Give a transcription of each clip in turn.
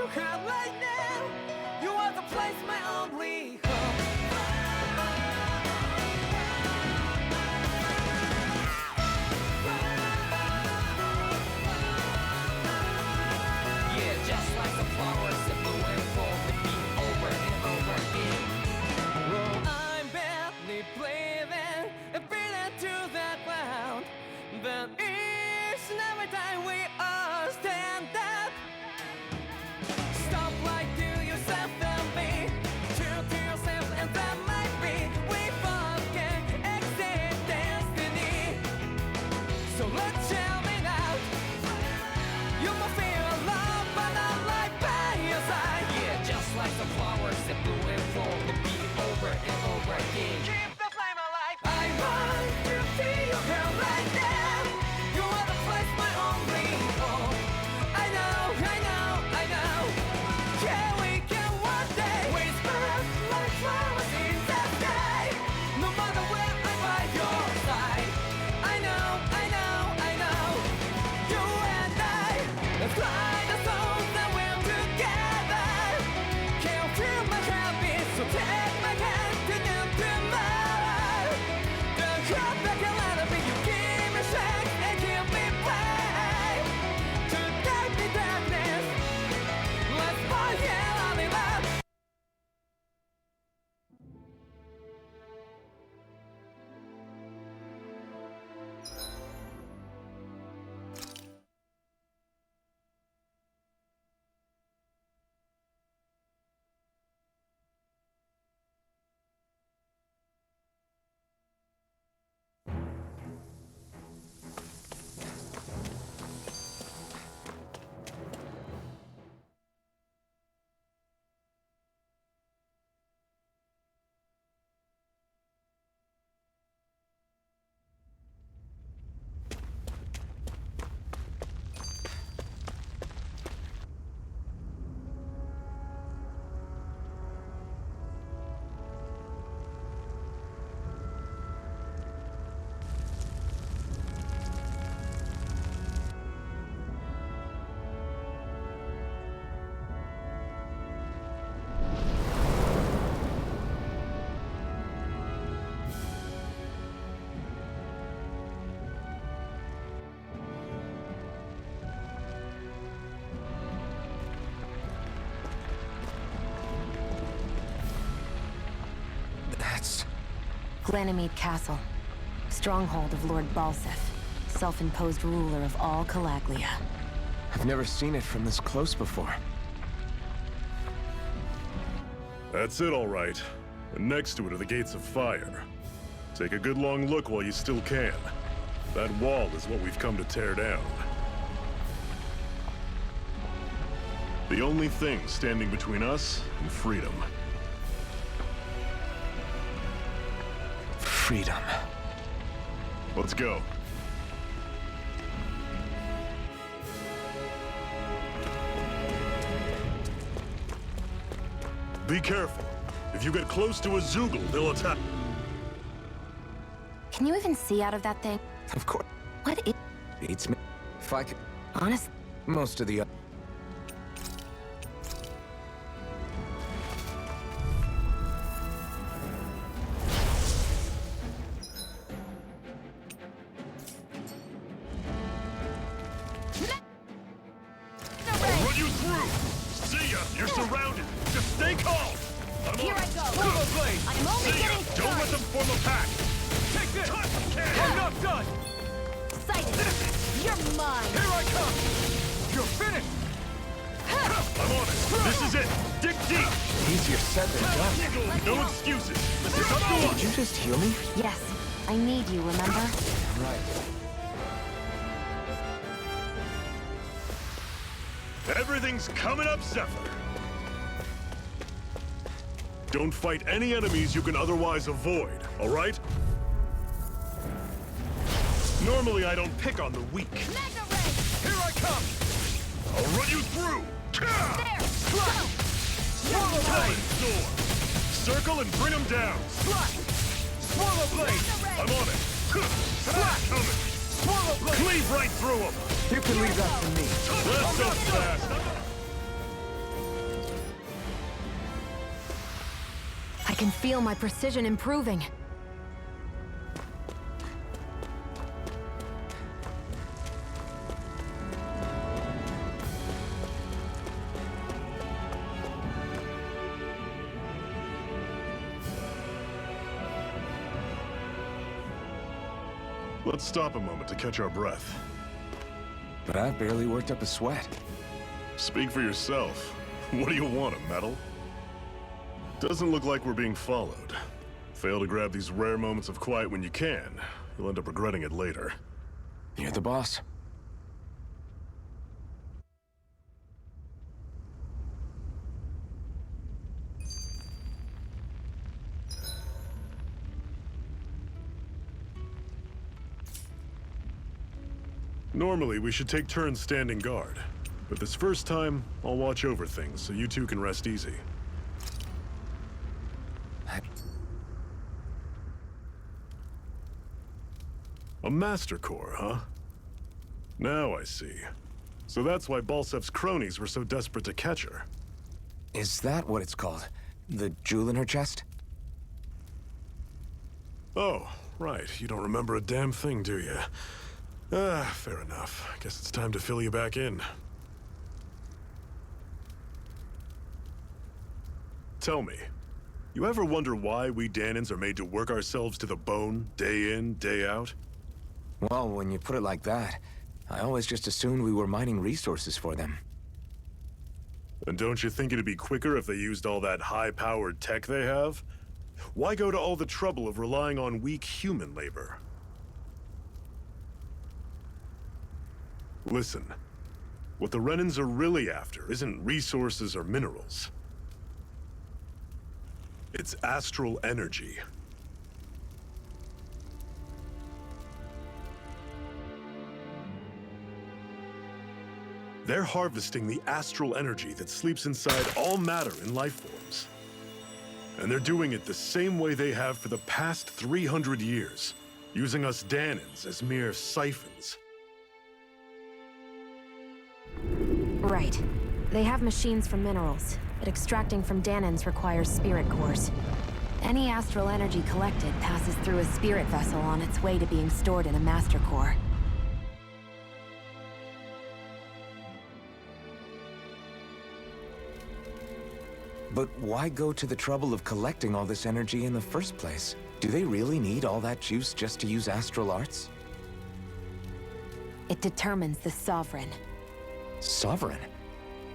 your heart right now. You are the place, my only home. Yeah, just like the flowers that bloom and fall, repeat over and over again. I'm barely breathing and breathing to the ground, but each and every time we all stand up. Stop like to yourself and be true to yourself, and that might be we both can exit destiny. So let's shout it out. You might feel alone, but I'm right by your side. Yeah, just like the flowers that bloom and fall, repeat over and over again. Keep the flame alive. I want to feel your hand right now. You are the place, my only home. I know, I know, I know. Yeah, we can one day whisper like flowers in the sky. No matter where I'm by your side. I know, I know, I know. You and I, let's fly the souls that we're together. Can't feel my heartbeat, so take my hand to new tomorrow. Don't hold back and let it be. You give me strength and give me faith to take the darkness. Let's fall yeah, in love. That's... Glanimede Castle, stronghold of Lord Balseph, self-imposed ruler of all Calaglia. I've never seen it from this close before. That's it, all right. And next to it are the Gates of Fire. Take a good long look while you still can. That wall is what we've come to tear down. The only thing standing between us and freedom. Freedom. Let's go. Be careful. If you get close to a Zeugle, they'll attack. Can you even see out of that thing? Of course. What is... Beats me. If I could... Honest? Most of the... I'll run you through! See ya! You're surrounded! Just stay calm! I'm Here on I it. go. Turbo blade! I'm only See ya! getting Don't let started. them form a pack! Take this! I'm not done! Sighted! You're mine! Here I come! You're finished! I'm on it! This is it! Dig deep! Easier said than done. No excuses! It's up to Did us! you just heal me? Yes, I need you, remember? Right. Everything's coming up, Zephyr! Don't fight any enemies you can otherwise avoid, alright? Normally I don't pick on the weak. Mega Ray! Here I come! I'll run you through! There! Swallow blade! Circle and bring him down! Swallow blade! I'm on it! Slash coming! Swallow blade! Cleave right through him! You can leave that to me. That's so fast! can feel my precision improving. Let's stop a moment to catch our breath. But I've barely worked up a sweat. Speak for yourself. What do you want, a medal? Doesn't look like we're being followed. Fail to grab these rare moments of quiet when you can. You'll end up regretting it later. You're the boss. Normally, we should take turns standing guard. But this first time, I'll watch over things so you two can rest easy. A Master Core, huh? Now I see. So that's why Balsef's cronies were so desperate to catch her. Is that what it's called? The jewel in her chest? Oh, right. You don't remember a damn thing, do you? Fair enough. Guess it's time to fill you back in. Tell me, you ever wonder why we Dahnans are made to work ourselves to the bone, day in, day out? Well, when you put it like that, I always just assumed we were mining resources for them. And don't you think it'd be quicker if they used all that high-powered tech they have? Why go to all the trouble of relying on weak human labor? Listen, what the Renans are really after isn't resources or minerals. It's astral energy. They're harvesting the astral energy that sleeps inside all matter in life forms. And they're doing it the same way they have for the past 300 years, using us Dahnans as mere siphons. Right. They have machines for minerals, but extracting from Dahnans requires spirit cores. Any astral energy collected passes through a spirit vessel on its way to being stored in a master core. But why go to the trouble of collecting all this energy in the first place? Do they really need all that juice just to use astral arts? It determines the Sovereign. Sovereign?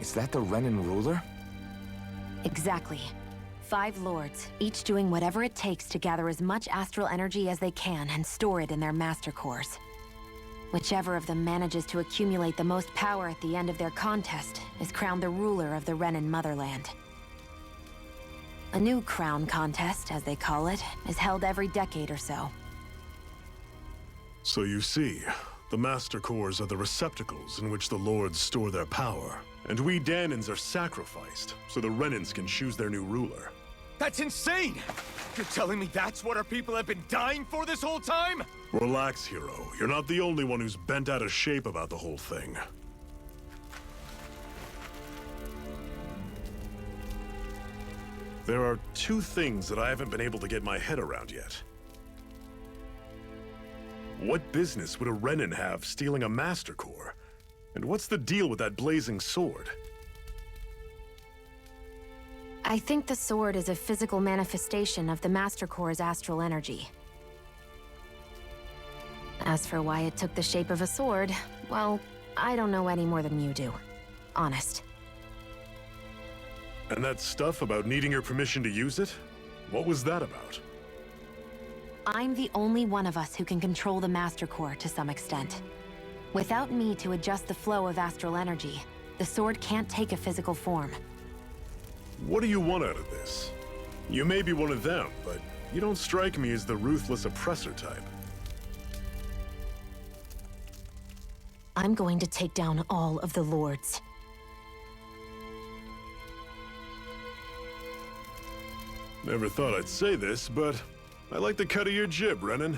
Is that the Renan ruler? Exactly. 5 lords, each doing whatever it takes to gather as much astral energy as they can and store it in their master cores. Whichever of them manages to accumulate the most power at the end of their contest is crowned the ruler of the Renan motherland. A new crown contest, as they call it, is held every decade or so. So you see, the Master Cores are the receptacles in which the Lords store their power. And we Dahnans are sacrificed, so the Renans can choose their new ruler. That's insane! You're telling me that's what our people have been dying for this whole time? Relax, hero. You're not the only one who's bent out of shape about the whole thing. There are 2 things that I haven't been able to get my head around yet. What business would a Renan have stealing a Master Core? And what's the deal with that blazing sword? I think the sword is a physical manifestation of the Master Core's astral energy. As for why it took the shape of a sword, well, I don't know any more than you do. Honest. And that stuff about needing your permission to use it? What was that about? I'm the only one of us who can control the Master Core to some extent. Without me to adjust the flow of astral energy, the sword can't take a physical form. What do you want out of this? You may be one of them, but you don't strike me as the ruthless oppressor type. I'm going to take down all of the lords. Never thought I'd say this, but I like the cut of your jib, Renan.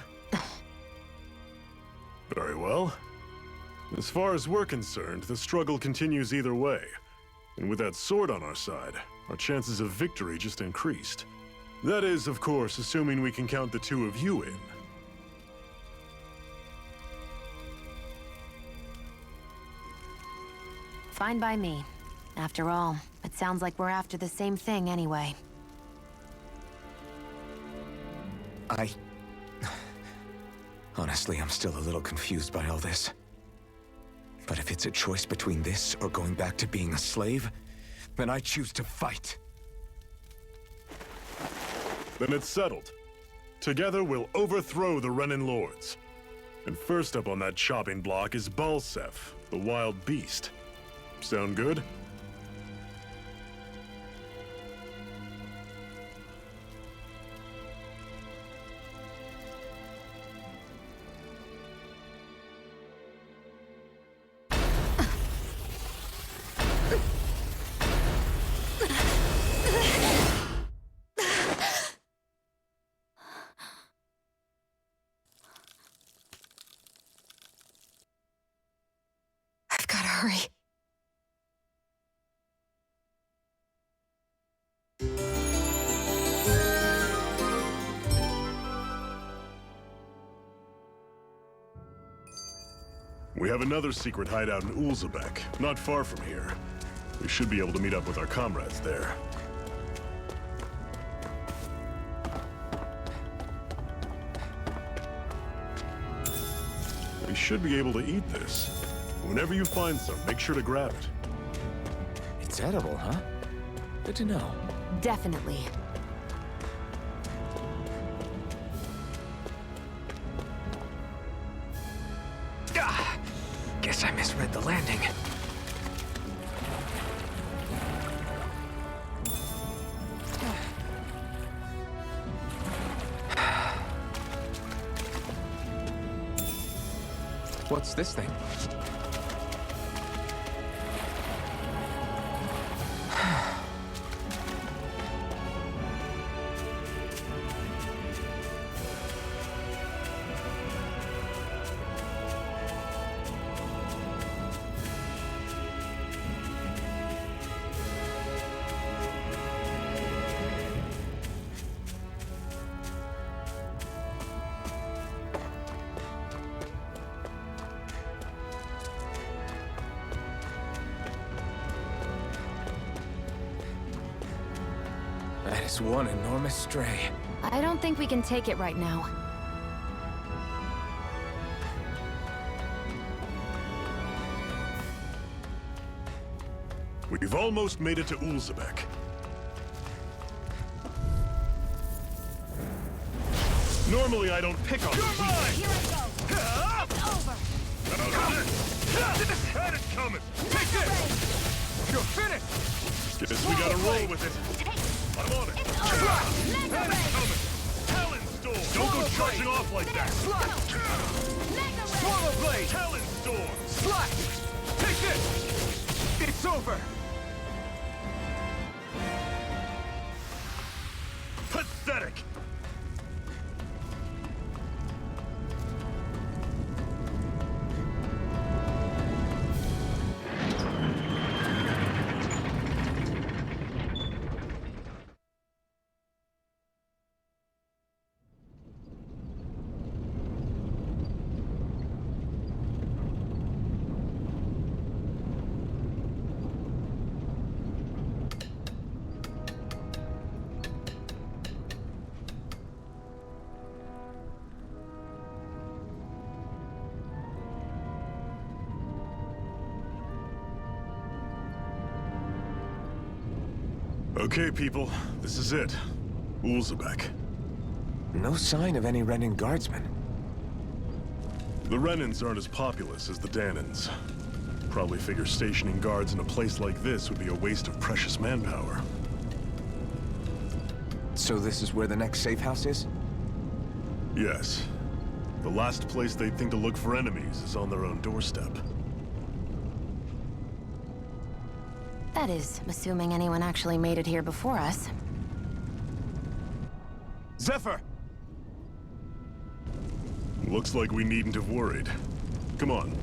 Very well. As far as we're concerned, the struggle continues either way. And with that sword on our side, our chances of victory just increased. That is, of course, assuming we can count the two of you in. Fine by me. After all, it sounds like we're after the same thing anyway. Honestly, I'm still a little confused by all this. But if it's a choice between this or going back to being a slave, then I choose to fight. Then it's settled. Together, we'll overthrow the Renan Lords. And first up on that chopping block is Balseph, the wild beast. Sound good? I've gotta hurry. We have another secret hideout in Ulzebek, not far from here. We should be able to meet up with our comrades there. We should be able to eat this. Whenever you find some, make sure to grab it. It's edible, huh? Good to know. Definitely. Guess I misread the landing. What's this thing? That is one enormous stray. I don't think we can take it right now. We've almost made it to Ulzebek. Normally I don't pick on you. Here I go! It's over! Had it coming! Take this! You're finished! Guess we gotta roll with it. I'm on it. It's over! Had it coming! Talon Storm! Don't go charging off like that! Swallow Blade! Talon Storm! Slash! Take this! It's over! Pathetic! Okay, people, this is it. Ulzebek. No sign of any Renan guardsmen. The Renans aren't as populous as the Danans. Probably figure stationing guards in a place like this would be a waste of precious manpower. So this is where the next safe house is? Yes. The last place they'd think to look for enemies is on their own doorstep. That is, assuming anyone actually made it here before us. Zephyr! Looks like we needn't have worried. Come on.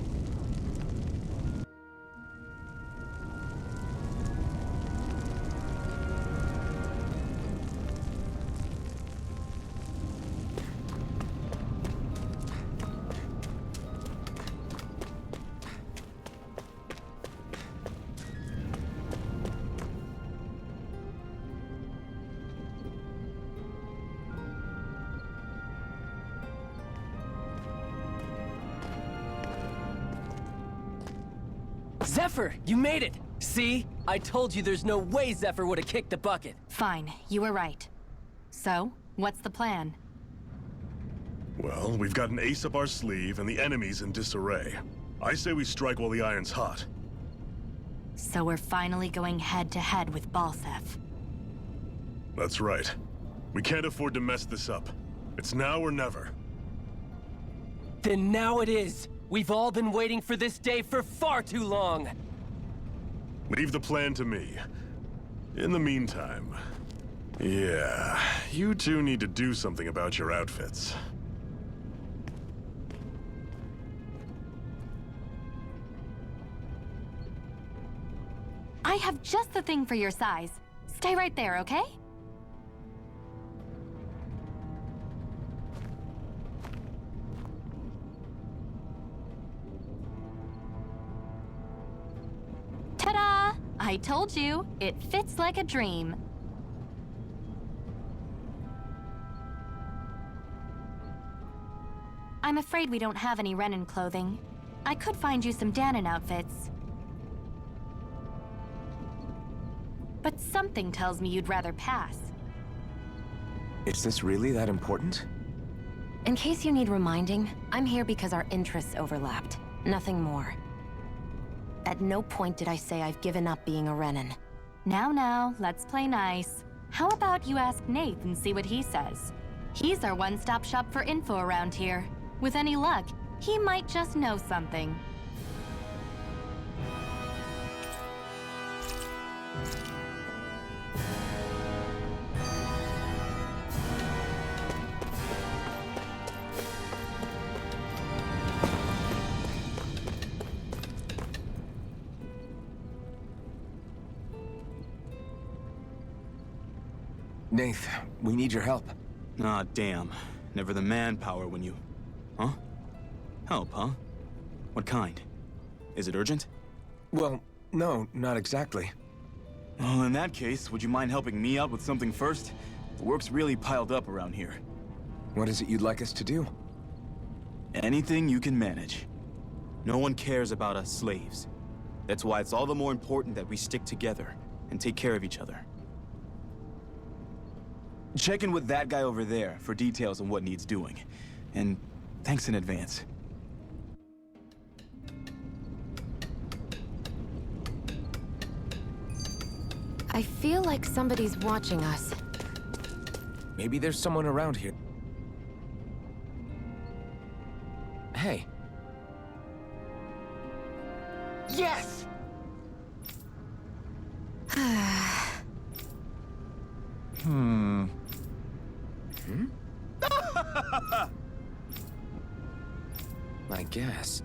Zephyr, you made it! See? I told you there's no way Zephyr would have kicked the bucket. Fine, you were right. So, what's the plan? Well, we've got an ace up our sleeve and the enemy's in disarray. I say we strike while the iron's hot. So we're finally going head-to-head with Balseph. That's right. We can't afford to mess this up. It's now or never. Then now it is! We've all been waiting for this day for far too long! Leave the plan to me. In the meantime... Yeah, you two need to do something about your outfits. I have just the thing for your size. Stay right there, okay? Ta-da! I told you, it fits like a dream. I'm afraid we don't have any Renan clothing. I could find you some Danon outfits. But something tells me you'd rather pass. Is this really that important? In case you need reminding, I'm here because our interests overlapped. Nothing more. At no point did I say I've given up being a Renan. Now, let's play nice. How about you ask Nath and see what he says? He's our one-stop shop for info around here. With any luck, he might just know something. Nath, we need your help. Ah, damn. Never the manpower when you... Huh? Help, huh? What kind? Is it urgent? Well, no, not exactly. Well, in that case, would you mind helping me out with something first? The work's really piled up around here. What is it you'd like us to do? Anything you can manage. No one cares about us slaves. That's why it's all the more important that we stick together and take care of each other. Check in with that guy over there for details on what needs doing. And thanks in advance. I feel like somebody's watching us. Maybe there's someone around here. Hey. Yes! I guess.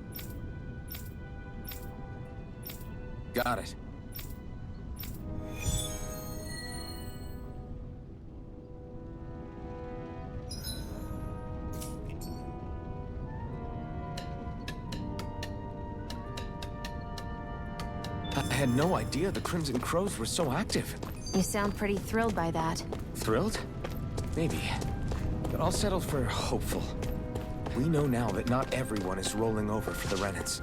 Got it. I had no idea the Crimson Crows were so active. You sound pretty thrilled by that. Thrilled? Maybe. But I'll settle for hopeful. We know now that not everyone is rolling over for the Renans.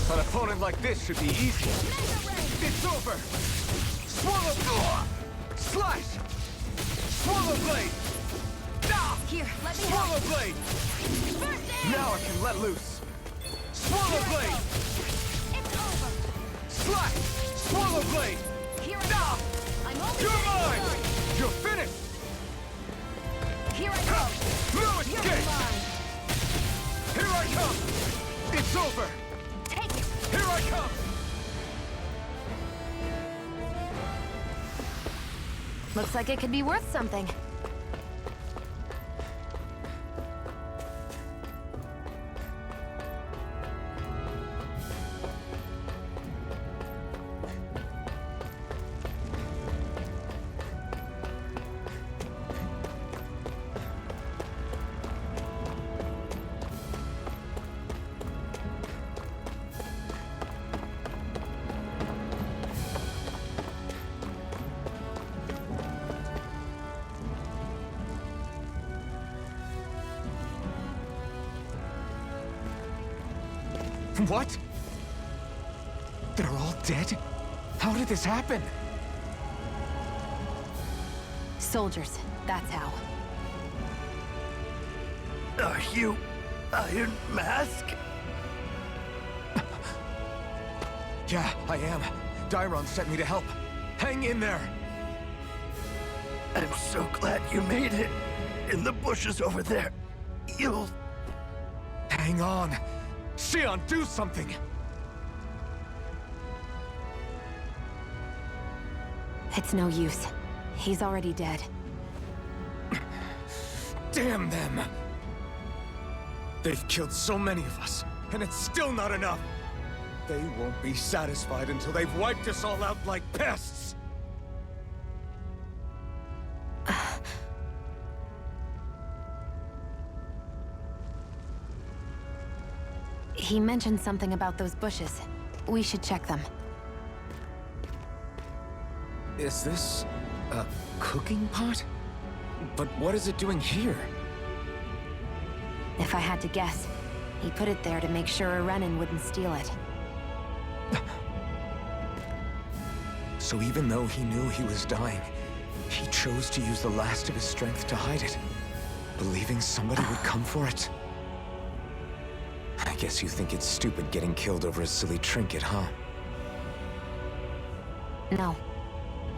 An opponent like this should be easy. It's over! Swallow! Slash! Swallow blade! Ah! Here, let me Swallow help. blade! First aid! Now I can let loose. Swallow blade! It's over. Slash! Swallow blade! Here I Ah! go. I'm almost You're mine! done. You're finished! Here I go. No You're escape! mine. Here I come! It's over! Take it. Here I come! Looks like it could be worth something. What? They're all dead? How did this happen? Soldiers, that's how. Are you Iron Mask? Yeah, I am. Dairon sent me to help. Hang in there! I'm so glad you made it. In the bushes over there. You'll... Hang on! Xion, do something! It's no use. He's already dead. Damn them! They've killed so many of us, and it's still not enough! They won't be satisfied until they've wiped us all out like pests! He mentioned something about those bushes. We should check them. Is this a cooking pot? But what is it doing here? If I had to guess, he put it there to make sure a Renan wouldn't steal it. So even though he knew he was dying, he chose to use the last of his strength to hide it, believing somebody would come for it. I guess you think it's stupid getting killed over a silly trinket, huh? No.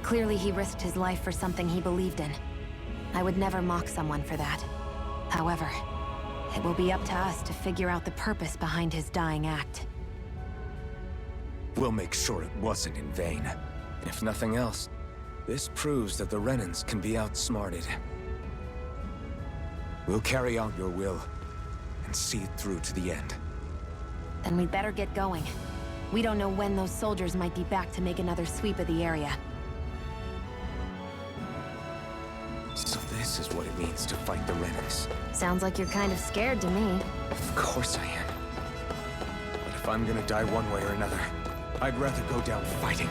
Clearly he risked his life for something he believed in. I would never mock someone for that. However, it will be up to us to figure out the purpose behind his dying act. We'll make sure it wasn't in vain. If nothing else, this proves that the Renans can be outsmarted. We'll carry out your will, and see it through to the end. Then we'd better get going. We don't know when those soldiers might be back to make another sweep of the area. So this is what it means to fight the Renans. Sounds like you're kind of scared to me. Of course I am. But if I'm gonna die one way or another, I'd rather go down fighting.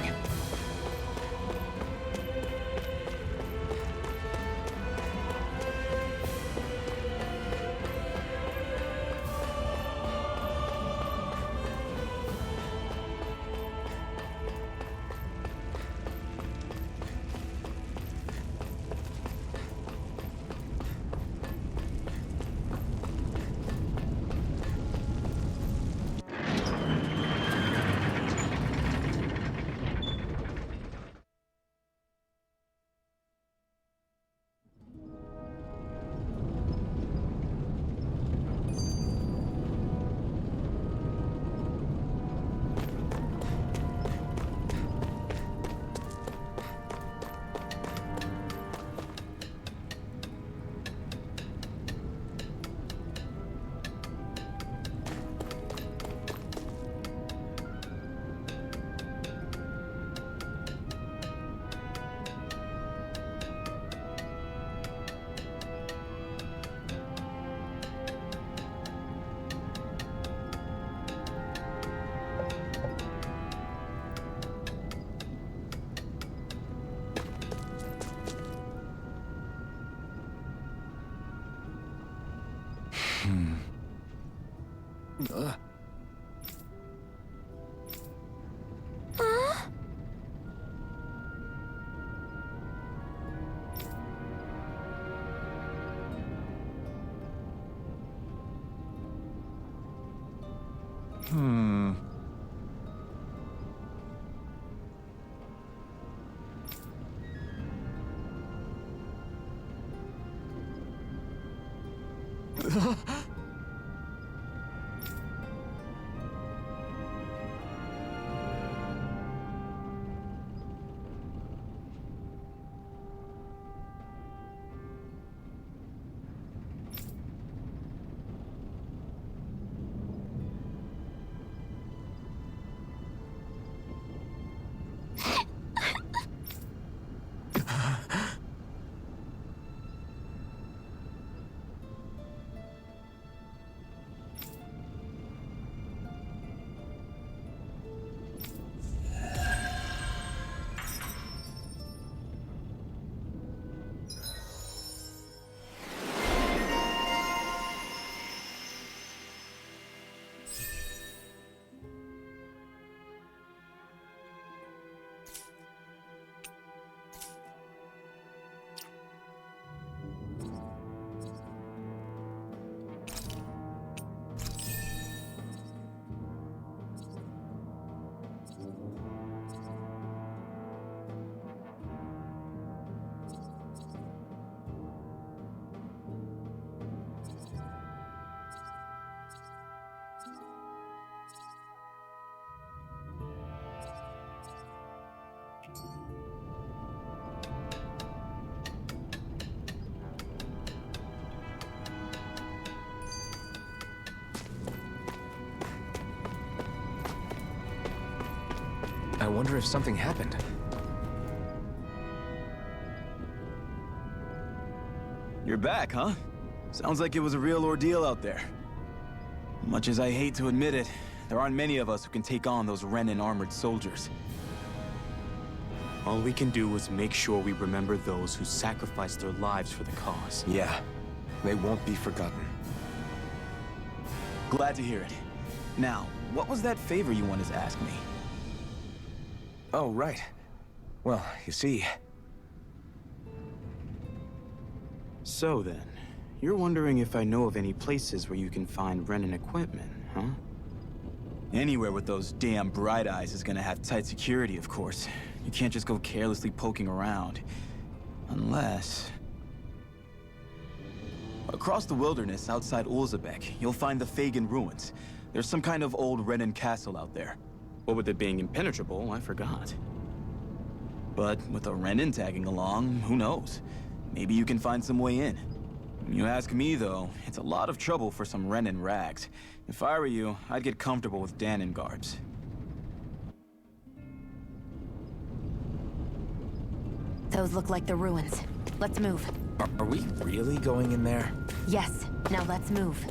I wonder if something happened. You're back, huh? Sounds like it was a real ordeal out there. Much as I hate to admit it, there aren't many of us who can take on those Renan armored soldiers. All we can do is make sure we remember those who sacrificed their lives for the cause. Yeah, they won't be forgotten. Glad to hear it. Now, what was that favor you wanted to ask me? Oh, right. Well, you see... So then, you're wondering if I know of any places where you can find Renan equipment, huh? Anywhere with those damn bright eyes is gonna have tight security, of course. You can't just go carelessly poking around. Unless... Across the wilderness outside Ulzebek, you'll find the Fagin ruins. There's some kind of old Renan castle out there. What with it being impenetrable, I forgot. But with a Renan tagging along, who knows? Maybe you can find some way in. You ask me, though, it's a lot of trouble for some Renan rags. If I were you, I'd get comfortable with Danon guards. Those look like the ruins. Let's move. Are we really going in there? Yes, now let's move.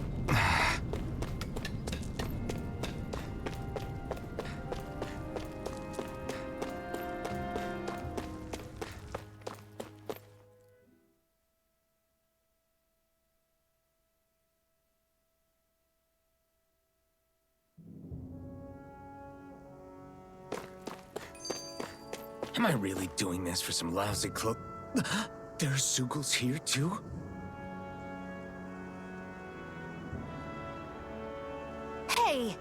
Am I really doing this for some lousy clo- There's Zeugles here, too? Hey!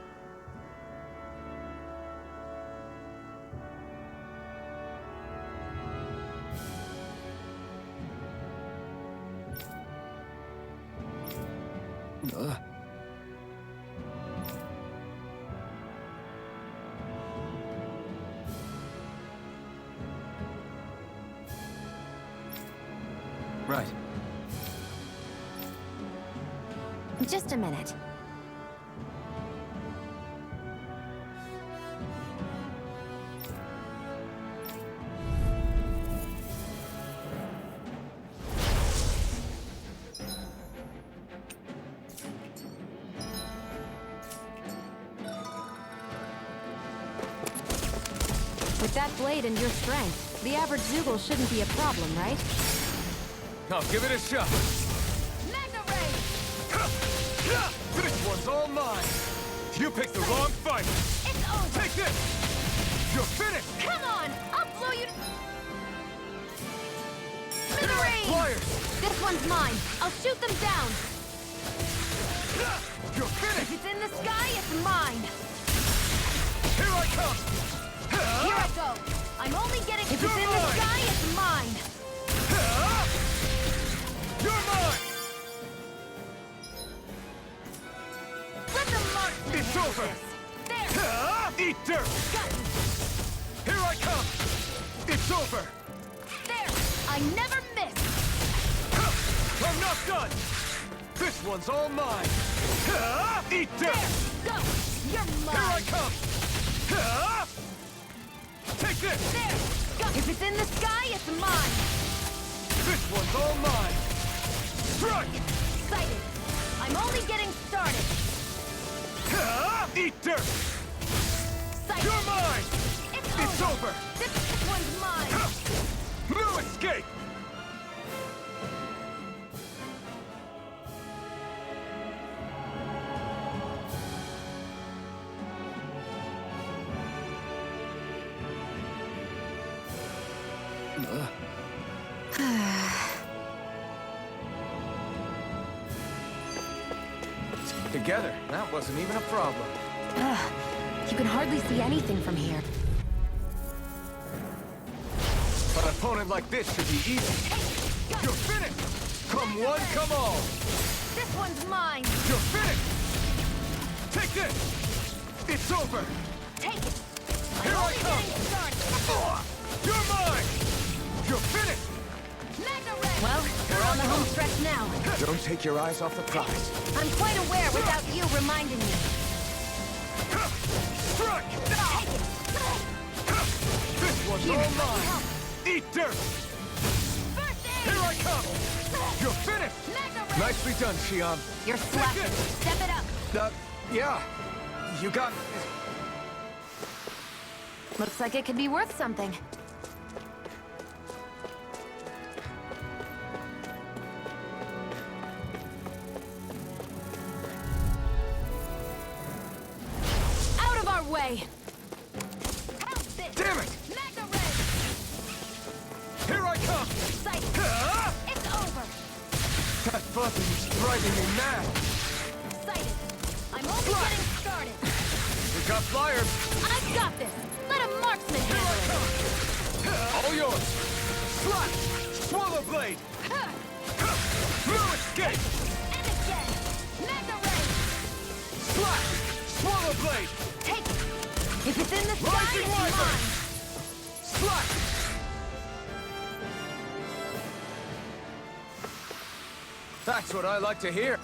Right. Just a minute. With that blade and your strength, the average Zeugle shouldn't be a problem, right? I'll give it a shot. Magna Ray! This one's all mine! You picked the wrong fight! It's over! Take this! You're finished! Come on! I'll blow you to... Smithereens! Flyers! This one's mine. I'll shoot them down. You're If finished! it's in the sky, it's mine. Here I come! Here I go. I'm only getting... If it's You're in the mine! sky, it's mine. You're mine! Let the marksman It's handle over. this. There. Eat dirt! Got it. Here I come! It's over! There. I never miss. I'm not done! This one's all mine! Eat There. dirt! Go. You're Here I mine. come! Take this! There. Go. If it's in the sky, it's mine. This one's all mine! Strike! Excited. I'm only getting started. Eat dirt! Excited. You're mine! It's over. This one's mine. No escape! Together, that wasn't even a problem. Ugh. You can hardly see anything from here. An opponent like this should be easy. You're finished! Come one, come all! This one's mine. You're finished! Take this! It's over! Take it. Here I only come. getting started. You're mine! You're finished! Magna Ray. Well, we're on the home stretch now. Don't take your eyes off the prize. I'm quite aware without you reminding me. Strike! Take it. This one's all mine! Eat dirt! First aid. Here I come! You're finished! Magna Ray. Nicely done, Shion. You're slapping. Step it up. Yeah. You got... Looks like it could be worth something. Out of our way! How's this? Damn it! Magna Ray! Here I come! Excited. It's over! That button is driving me mad! Excited. I'm only getting started. We got flyers! I got this! Let a marksman handle it! All yours! Slash! Swallow blade! No escape! And again! Magna Ray! Slash! Swallow blade! Take it! If it's in the sky, Rising it's Wyvern! mine! Slash! That's what I like to hear.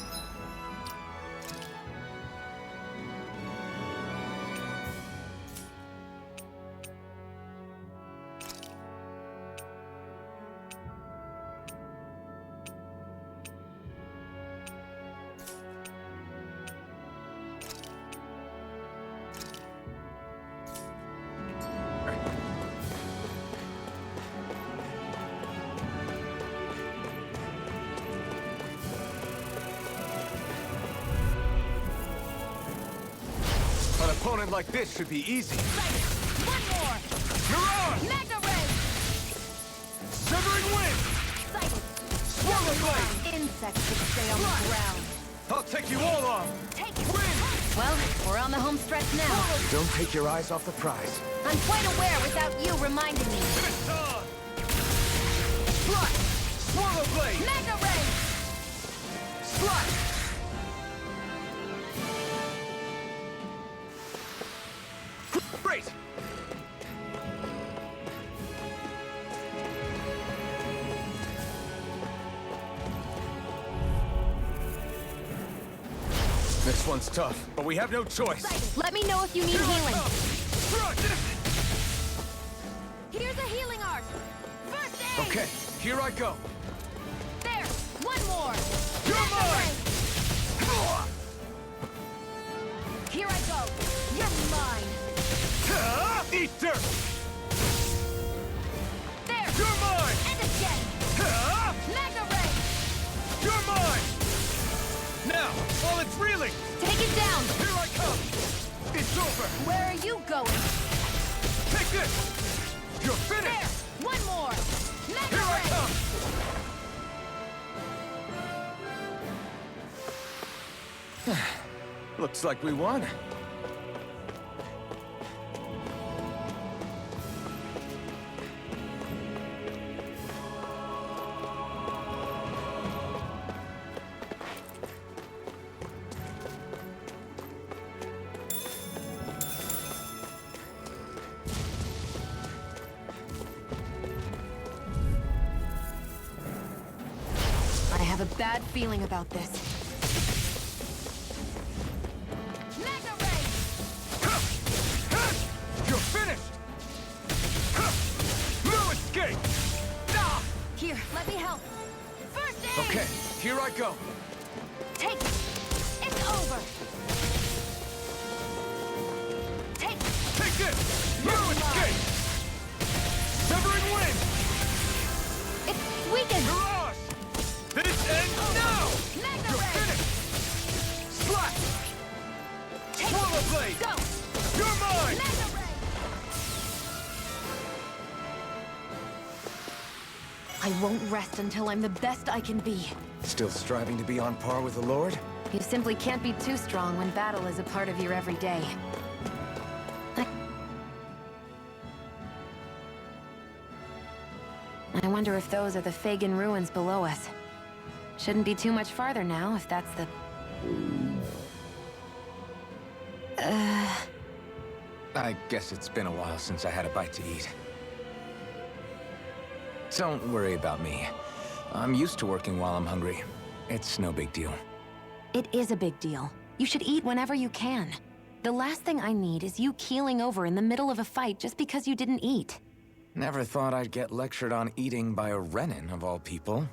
An opponent like this should be easy. Excited. One more! Mirage! Magna Ray! Severing wind! Excited. Swallow blade! Insects should stay on the ground. I'll take you all on! Take it! Wind! Well, we're on the home stretch now. Don't take your eyes off the prize. I'm quite aware without you reminding me. It's on! Slash! Swallow blade! Magna Ray! Slash! Great! This one's tough, but we have no choice. Excited. Let me know if you need healing. Strike! Here's a healing art. First aid! Okay, here I go. There! One more! You're Magna mine! Ray! Here I go! You're mine! Eat dirt! There! You're mine! And again! Magna Ray! You're mine! Now, while it's It's over! Where are you going? Take this! You're There! finished! One more! Mega Here I Ray! come! Looks like we won. I have a bad feeling about this. Mega Ray! You're finished! No escape! Ah! Here, let me help. First aid! Okay, here I go. Take it! It's over! Take it! Take this! No escape! Severing wind! It's weakened! Mirage! This ends now! Mega You're Ray! finished! Slap! Take Swallow it! blade! Go! You're mine! Mega Ray! I won't rest until I'm the best I can be. Still striving to be on par with the Lord? You simply can't be too strong when battle is a part of your everyday. I wonder if those are the Fagin ruins below us. Shouldn't be too much farther now, if that's the... I guess it's been a while since I had a bite to eat. Don't worry about me. I'm used to working while I'm hungry. It's no big deal. It is a big deal. You should eat whenever you can. The last thing I need is you keeling over in the middle of a fight just because you didn't eat. Never thought I'd get lectured on eating by a Renin, of all people.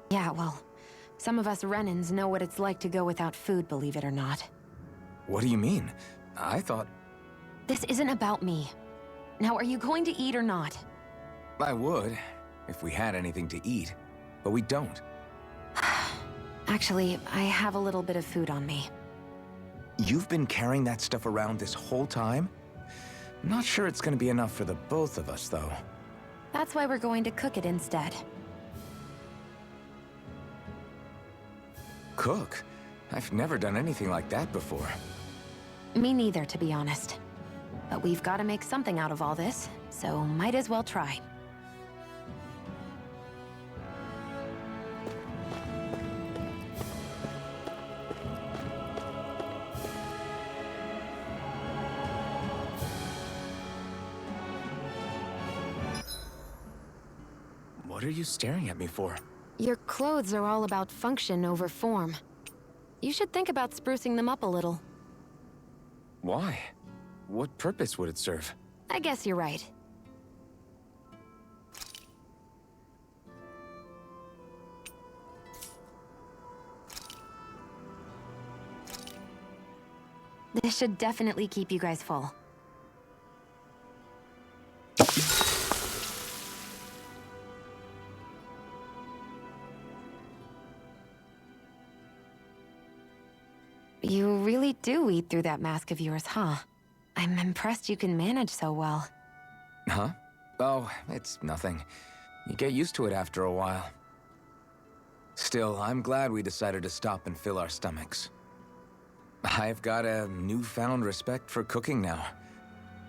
Yeah, well, some of us Renins know what it's like to go without food, believe it or not. What do you mean? I thought This isn't about me. Now, are you going to eat or not? I would, if we had anything to eat. But we don't. Actually, I have a little bit of food on me. You've been carrying that stuff around this whole time? Not sure it's gonna be enough for the both of us, though. That's why we're going to cook it instead. Cook? I've never done anything like that before. Me neither, to be honest. But we've got to make something out of all this, so might as well try. What are you staring at me for? Your clothes are all about function over form. You should think about sprucing them up a little. Why? What purpose would it serve? I guess you're right. This should definitely keep you guys full. You really do eat through that mask of yours, huh? I'm impressed you can manage so well. Huh? Oh, it's nothing. You get used to it after a while. Still, I'm glad we decided to stop and fill our stomachs. I've got a newfound respect for cooking now.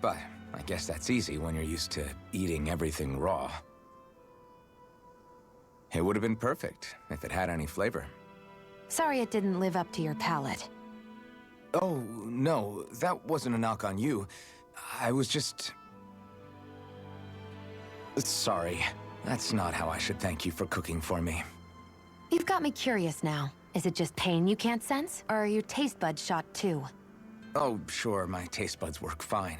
But I guess that's easy when you're used to eating everything raw. It would have been perfect if it had any flavor. Sorry it didn't live up to your palate. Oh, no, that wasn't a knock on you. I was just... Sorry. That's not how I should thank you for cooking for me. You've got me curious now. Is it just pain you can't sense, or are your taste buds shot too? Oh, sure, my taste buds work fine.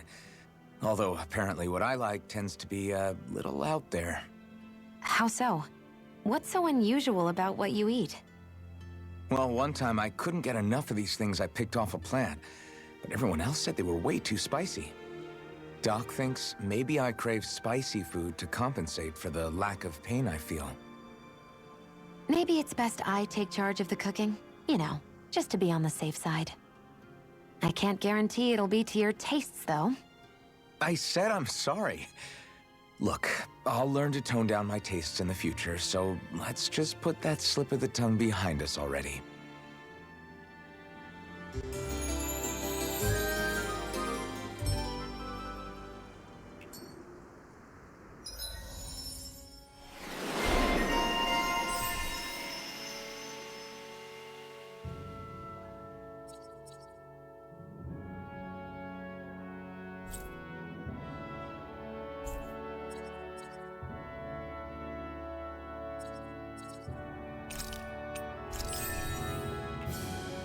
Although, apparently what I like tends to be a little out there. How so? What's so unusual about what you eat? Well, one time I couldn't get enough of these things I picked off a plant, but everyone else said they were way too spicy. Doc thinks maybe I crave spicy food to compensate for the lack of pain I feel. Maybe it's best I take charge of the cooking. You know, just to be on the safe side. I can't guarantee it'll be to your tastes, though. I said I'm sorry. Look, I'll learn to tone down my tastes in the future, so let's just put that slip of the tongue behind us already.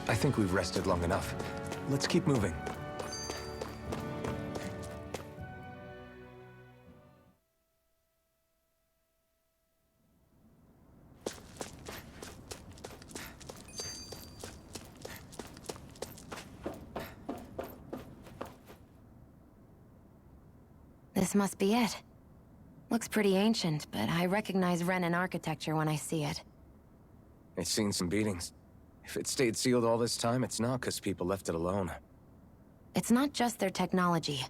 I think we've rested long enough. Let's keep moving. This must be it. Looks pretty ancient, but I recognize Renan architecture when I see it. It's seen some beatings. If it stayed sealed all this time, it's not because people left it alone. It's not just their technology.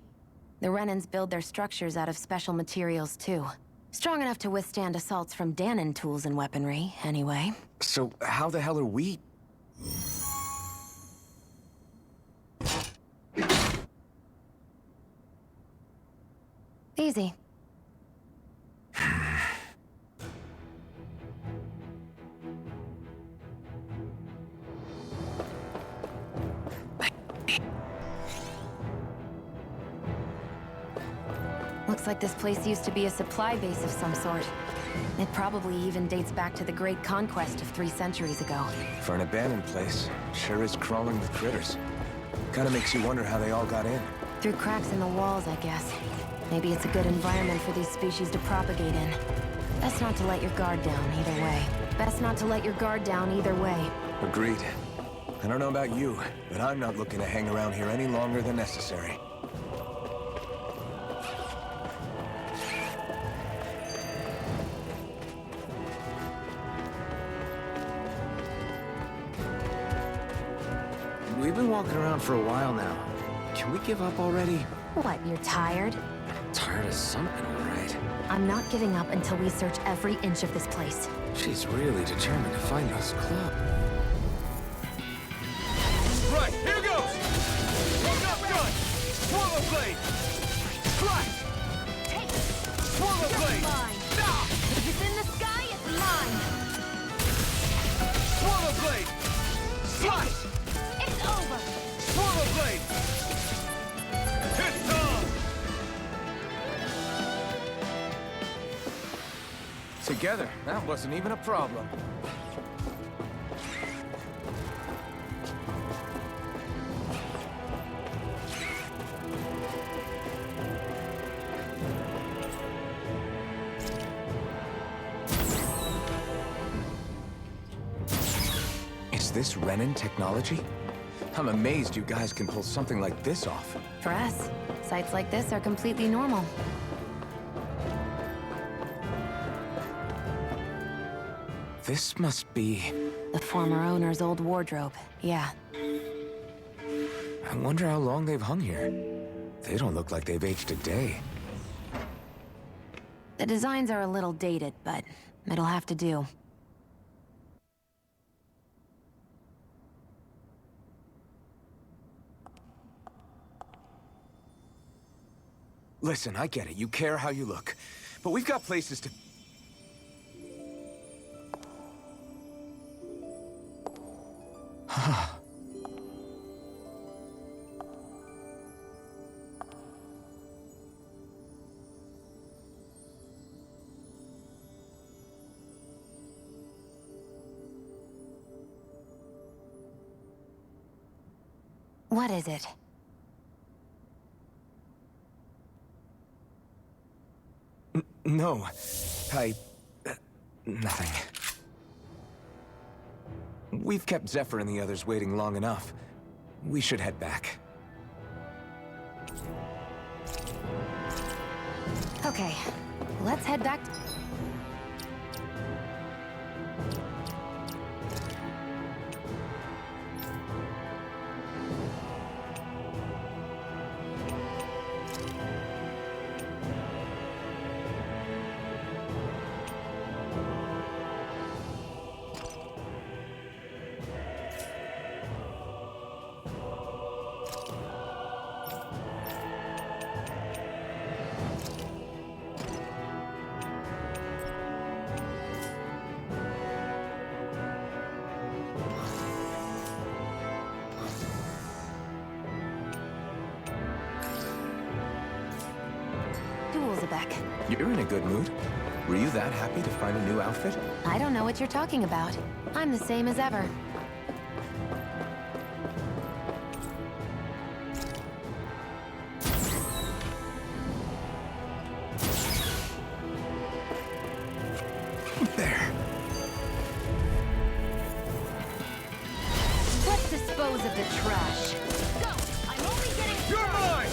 The Renans build their structures out of special materials, too. Strong enough to withstand assaults from Dahnan tools and weaponry, anyway. So how the hell are we... Easy. Looks like this place used to be a supply base of some sort. It probably even dates back to the Great Conquest of 3 centuries ago. For an abandoned place, sure is crawling with critters. Kinda makes you wonder how they all got in. Through cracks in the walls, I guess. Maybe it's a good environment for these species to propagate in. Best not to let your guard down either way. Best not to let your guard down either way. Agreed. I don't know about you, but I'm not looking to hang around here any longer than necessary. We've been walking around for a while now. Can we give up already? What, you're tired? Tired of something, all right. I'm not giving up until we search every inch of this place. She's really determined to find those clubs. Right, here goes! Load up gun! Swallow blade! Slash! Take Swallow blade! mine! Ah! If it's in the sky, it's mine! Swallow blade! Slash! It's over! Swallow blade! It's done! Together, that wasn't even a problem. Is this Renan technology? I'm amazed you guys can pull something like this off. For us, sites like this are completely normal. This must be... The former owner's old wardrobe, yeah. I wonder how long they've hung here. They don't look like they've aged a day. The designs are a little dated, but it'll have to do. Listen, I get it. You care how you look. But we've got places to... What is it? No. Nothing. We've kept Zephyr and the others waiting long enough. We should head back. Okay, let's head back. Ulzebek. You're in a good mood. Were you that happy to find a new outfit? I don't know what you're talking about. I'm the same as ever. There. Let's dispose of the trash. Go! I'm only getting You're started. mine!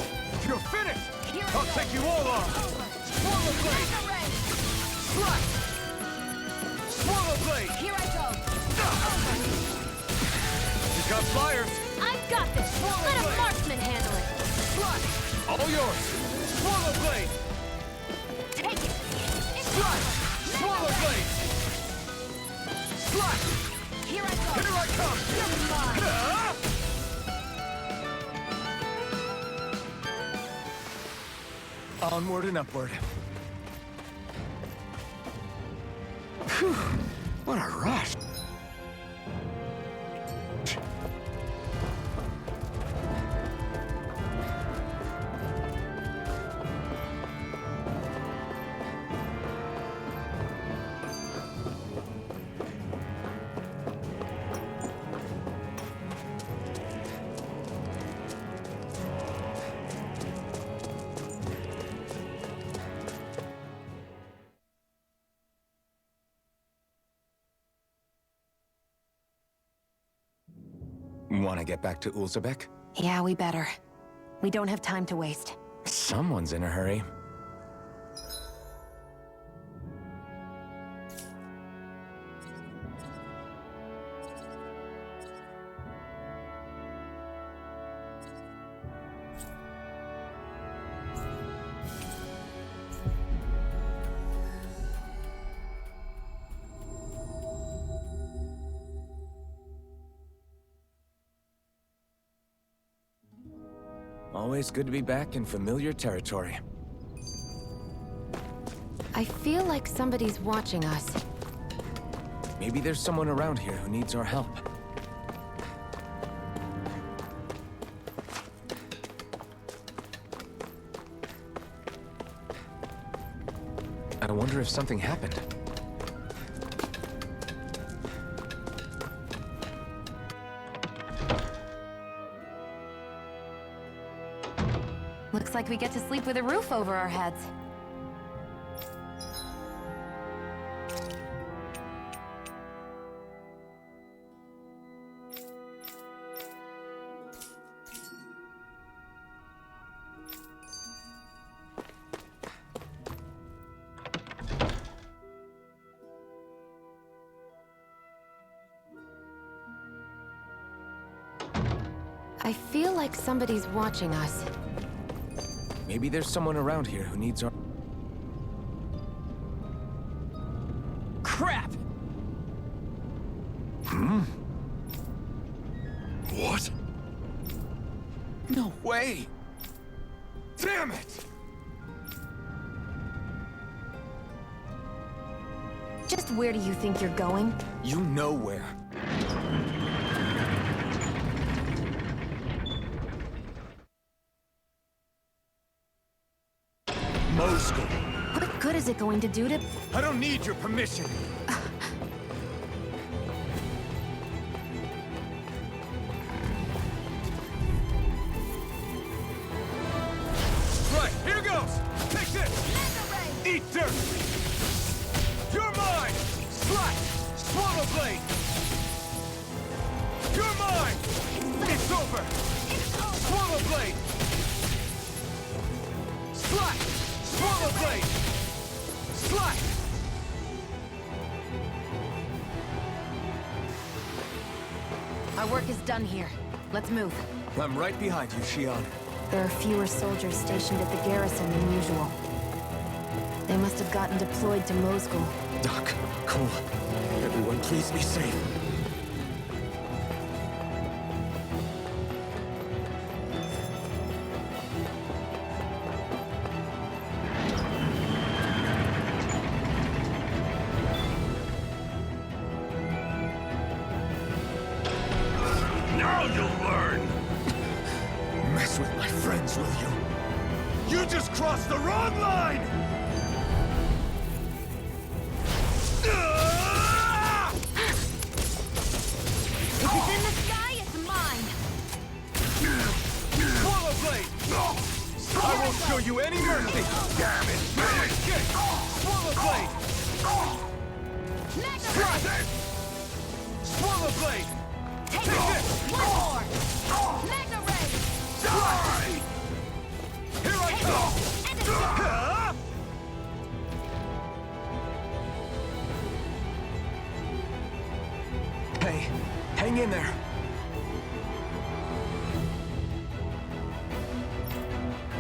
You're finished! Here I I'll go. take you all on! Over. Swallow blade! Array. Slash! Swallow blade! Here I go. She's got flyers! I've got this. Swallow Let a blade. marksman handle it. Slash! All yours! Swallow blade! Take it. It's Slash! over. Swallow Mega blade! Slash! ray. Here I go. Here I come! You're mine. Ah! Onward and upward. Phew, what a rush. Want to get back to Ulzebek? Yeah, we better. We don't have time to waste. Someone's in a hurry. Always good to be back in familiar territory. I feel like somebody's watching us. Maybe there's someone around here who needs our help. I wonder if something happened. Looks like we get to sleep with a roof over our heads. I feel like somebody's watching us. Maybe there's someone around here who needs our... Crap! What? No way! Damn it! Just where do you think you're going? You know where. Moscow. What good is it going to do to... I don't need your permission. Right, here goes! Take this! Eat dirt! You're mine! Slash! Swallow blade! You're mine! It's over! Swallow blade! Slash! Swallow blade! Slash! Our work is done here. Let's move. I'm right behind you, Shion. There are fewer soldiers stationed at the garrison than usual. They must have gotten deployed to Moscow. Doc, Cole, everyone please be safe. Now you'll learn! Mess with my friends, will you? You just crossed the wrong line! If it's in the sky, it's mine! Swallow blade! I won't show you any mercy! Damn it! Kick! Swallow blade! Mega Swallow blade! Take it! One more! Mega Ray! Die! Here I come! And a Huh? Hey, hang in there.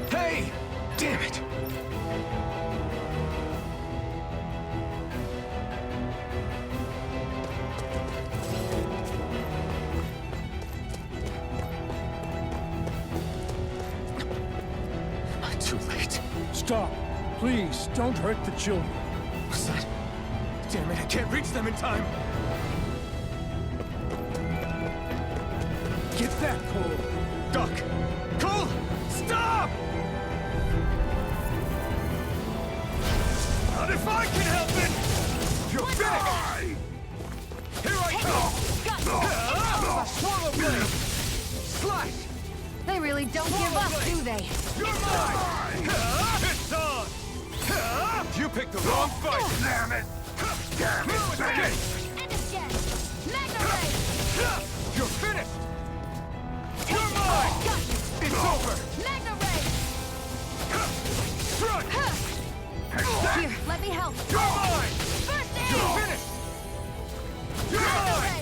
Hey! Damn it! Too late. Stop. Please, don't hurt the children. What's that? Damn it, I can't reach them in time! Get that, Cole. Duck! Cole! Stop! Not if I can help it! You're finished! Here I come! Swallow blade! Slash! They really don't give up, do they? You're mine! It's on! You picked the wrong fight! Damn it! Damn it! And again! Mega Ray! You're finished! You're mine! Got you! It's over! Mega Ray! Strike! Here, let me help. You're mine! First aid! You're finished! You're Mega mine! Ray!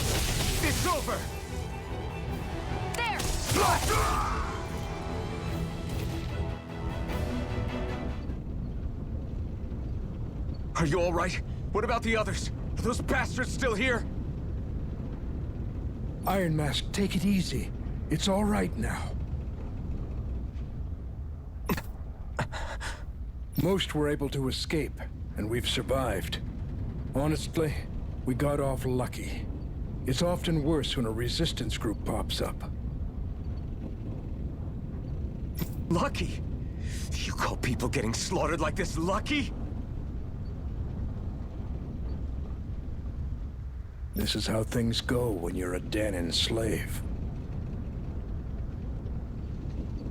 It's over! There! Are you all right? What about the others? Are those bastards still here? Iron Mask, take it easy. It's all right now. Most were able to escape, and we've survived. Honestly, we got off lucky. It's often worse when a resistance group pops up. Lucky? You call people getting slaughtered like this lucky? This is how things go when you're a Danan slave.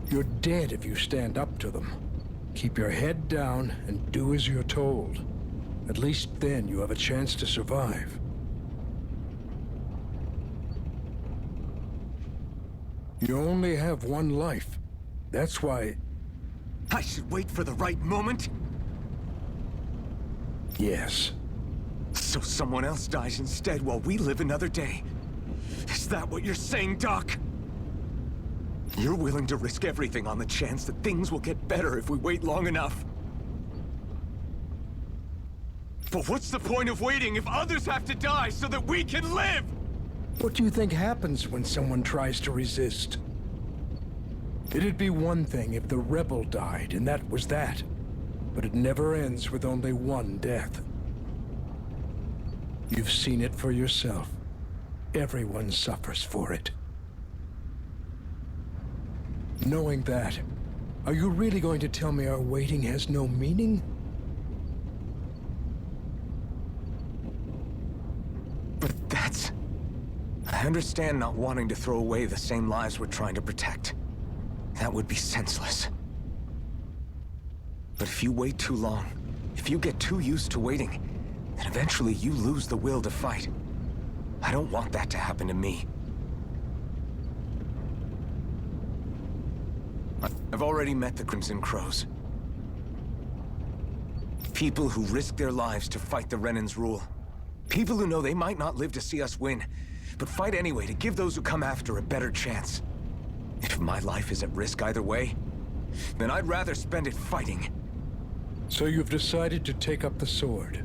You're dead if you stand up to them. Keep your head down and do as you're told. At least then you have a chance to survive. You only have one life. That's why... I should wait for the right moment? Yes. So someone else dies instead while we live another day. Is that what you're saying, Doc? You're willing to risk everything on the chance that things will get better if we wait long enough. But what's the point of waiting if others have to die so that we can live? What do you think happens when someone tries to resist? It'd be one thing if the rebel died, and that was that. But it never ends with only one death. You've seen it for yourself. Everyone suffers for it. Knowing that, are you really going to tell me our waiting has no meaning? But that's... I understand not wanting to throw away the same lives we're trying to protect. That would be senseless. But if you wait too long, if you get too used to waiting, then eventually you lose the will to fight. I don't want that to happen to me. I've already met the Crimson Crows. People who risk their lives to fight the Renan's rule. People who know they might not live to see us win, but fight anyway to give those who come after a better chance. If my life is at risk either way, then I'd rather spend it fighting. So you've decided to take up the sword.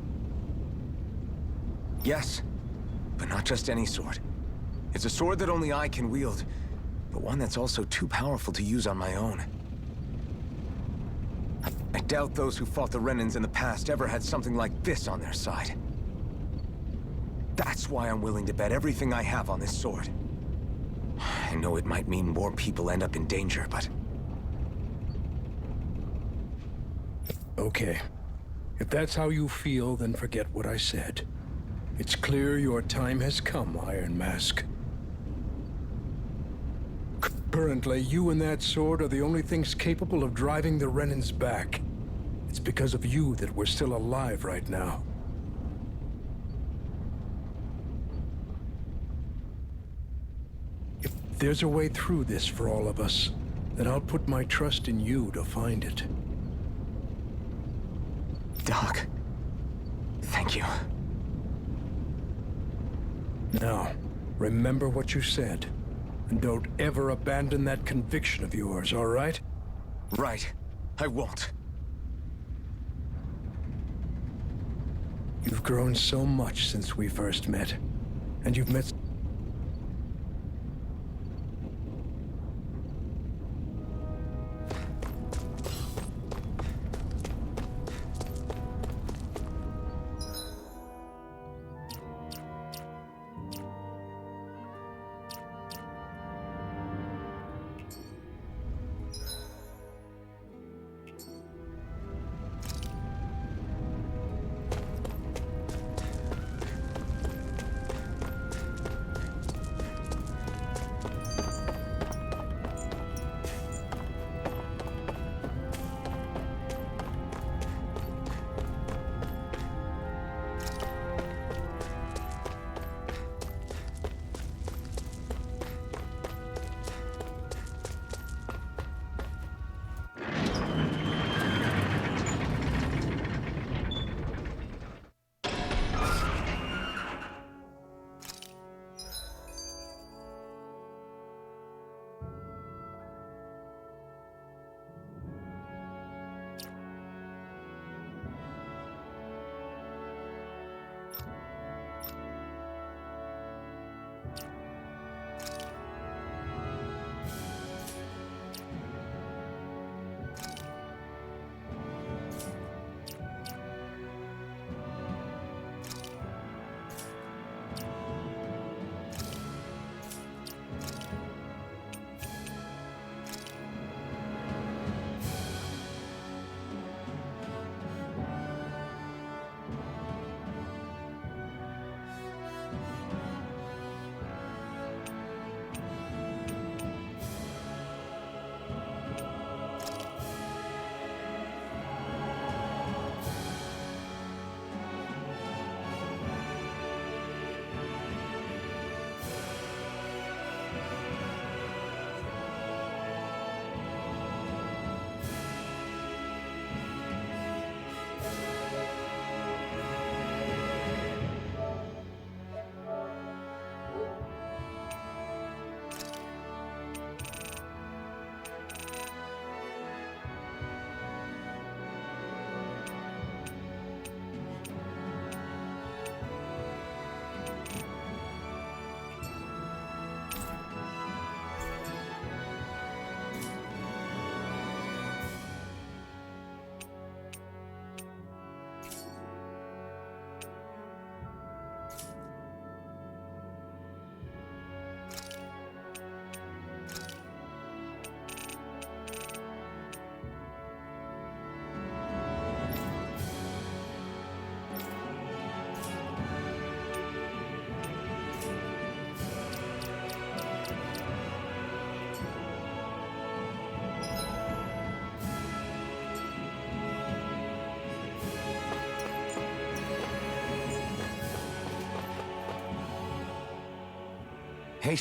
Yes, but not just any sword. It's a sword that only I can wield, but one that's also too powerful to use on my own. I doubt those who fought the Renans in the past ever had something like this on their side. That's why I'm willing to bet everything I have on this sword. I know it might mean more people end up in danger, but... Okay. If that's how you feel, then forget what I said. It's clear your time has come, Iron Mask. Currently, you and that sword are the only things capable of driving the Renans back. It's because of you that we're still alive right now. If there's a way through this for all of us, then I'll put my trust in you to find it. Doc. Thank you. Now, remember what you said. And don't ever abandon that conviction of yours, all right? Right. I won't. You've grown so much since we first met. And you've met... Hey,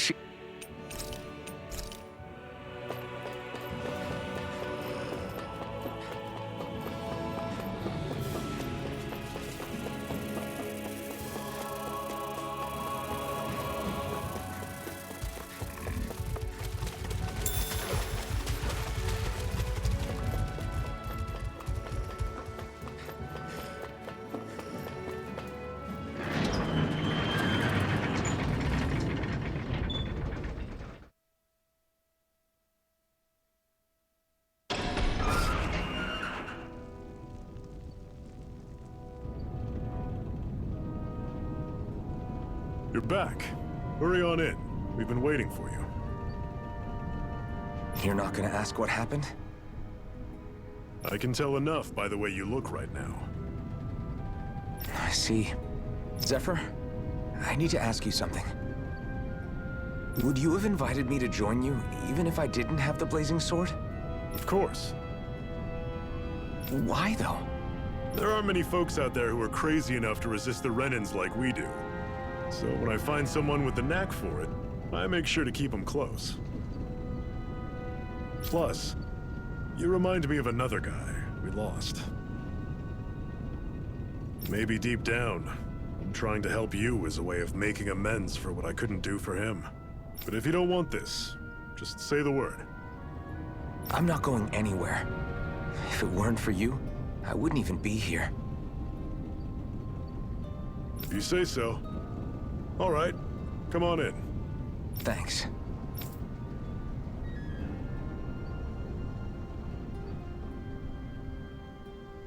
You're back. Hurry on in. We've been waiting for you. You're not gonna ask what happened? I can tell enough by the way you look right now. I see. Zephyr, I need to ask you something. Would you have invited me to join you, even if I didn't have the blazing sword? Of course. Why, though? There aren't many folks out there who are crazy enough to resist the Renans like we do. So when I find someone with the knack for it, I make sure to keep them close. Plus, you remind me of another guy we lost. Maybe deep down, I'm trying to help you as a way of making amends for what I couldn't do for him. But if you don't want this, just say the word. I'm not going anywhere. If it weren't for you, I wouldn't even be here. If you say so. All right, come on in. Thanks.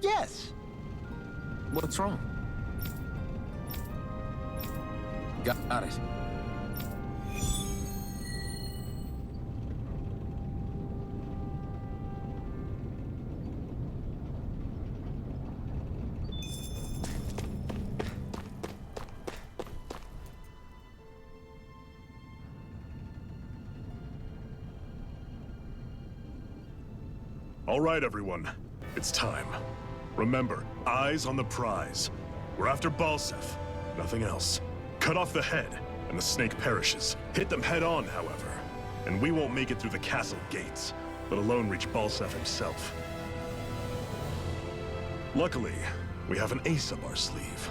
Yes! What's wrong? Got it. All right, everyone. It's time. Remember, eyes on the prize. We're after Balseph, nothing else. Cut off the head, and the snake perishes. Hit them head on, however, and we won't make it through the castle gates, let alone reach Balseph himself. Luckily, we have an ace up our sleeve.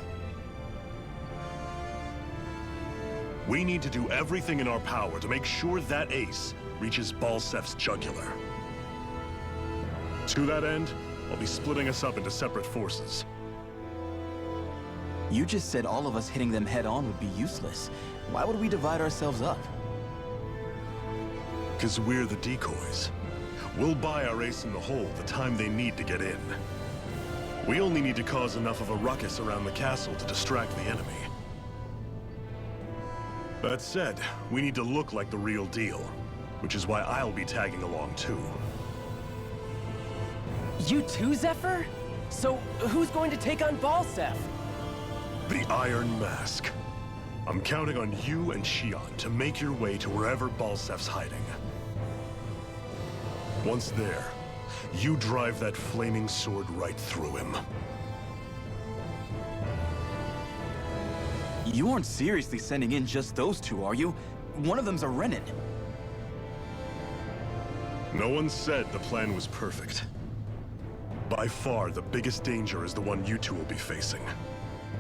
We need to do everything in our power to make sure that ace reaches Balseph's jugular. To that end, I'll be splitting us up into separate forces. You just said all of us hitting them head-on would be useless. Why would we divide ourselves up? Because we're the decoys. We'll buy our ace in the hole the time they need to get in. We only need to cause enough of a ruckus around the castle to distract the enemy. That said, we need to look like the real deal, which is why I'll be tagging along too. You too, Zephyr? So, who's going to take on Balseph? The Iron Mask. I'm counting on you and Xion to make your way to wherever Balseph's hiding. Once there, you drive that flaming sword right through him. You aren't seriously sending in just those two, are you? One of them's a Renan. No one said the plan was perfect. By far, the biggest danger is the one you two will be facing.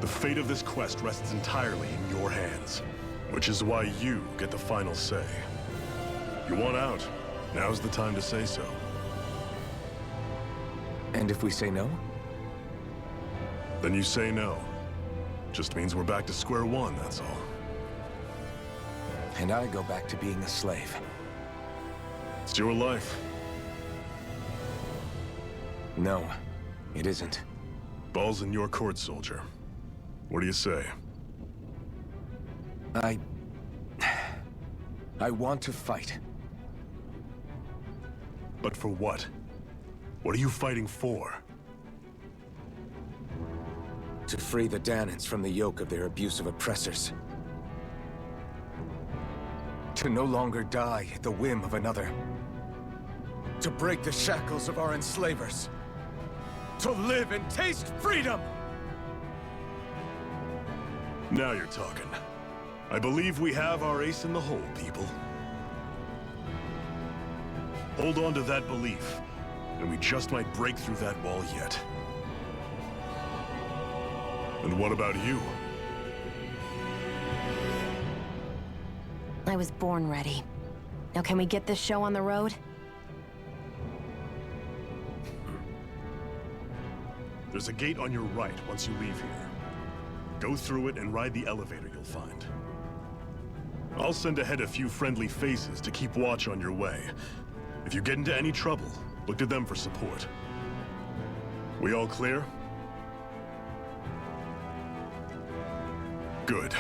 The fate of this quest rests entirely in your hands, which is why you get the final say. You want out, now's the time to say so. And if we say no? Then you say no. Just means we're back to square one, that's all. And I go back to being a slave. It's your life. No, it isn't. Ball's in your court, soldier. What do you say? I want to fight. But for what? What are you fighting for? To free the Dahnans from the yoke of their abusive oppressors. To no longer die at the whim of another. To break the shackles of our enslavers. To live and taste freedom! Now you're talking. I believe we have our ace in the hole, people. Hold on to that belief, and we just might break through that wall yet. And what about you? I was born ready. Now can we get this show on the road? There's a gate on your right once you leave here. Go through it and ride the elevator you'll find. I'll send ahead a few friendly faces to keep watch on your way. If you get into any trouble, look to them for support. We all clear? Good.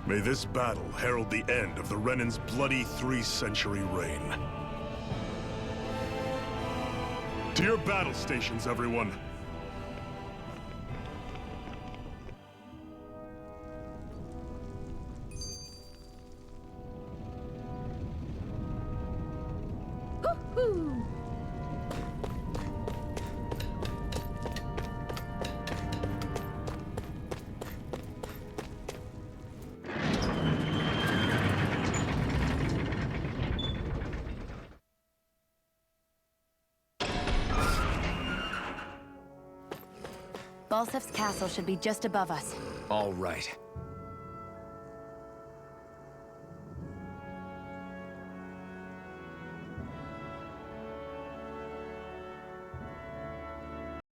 May this battle herald the end of the Renan's bloody 3-century reign. To your battle stations, everyone. Balsef's castle should be just above us. All right.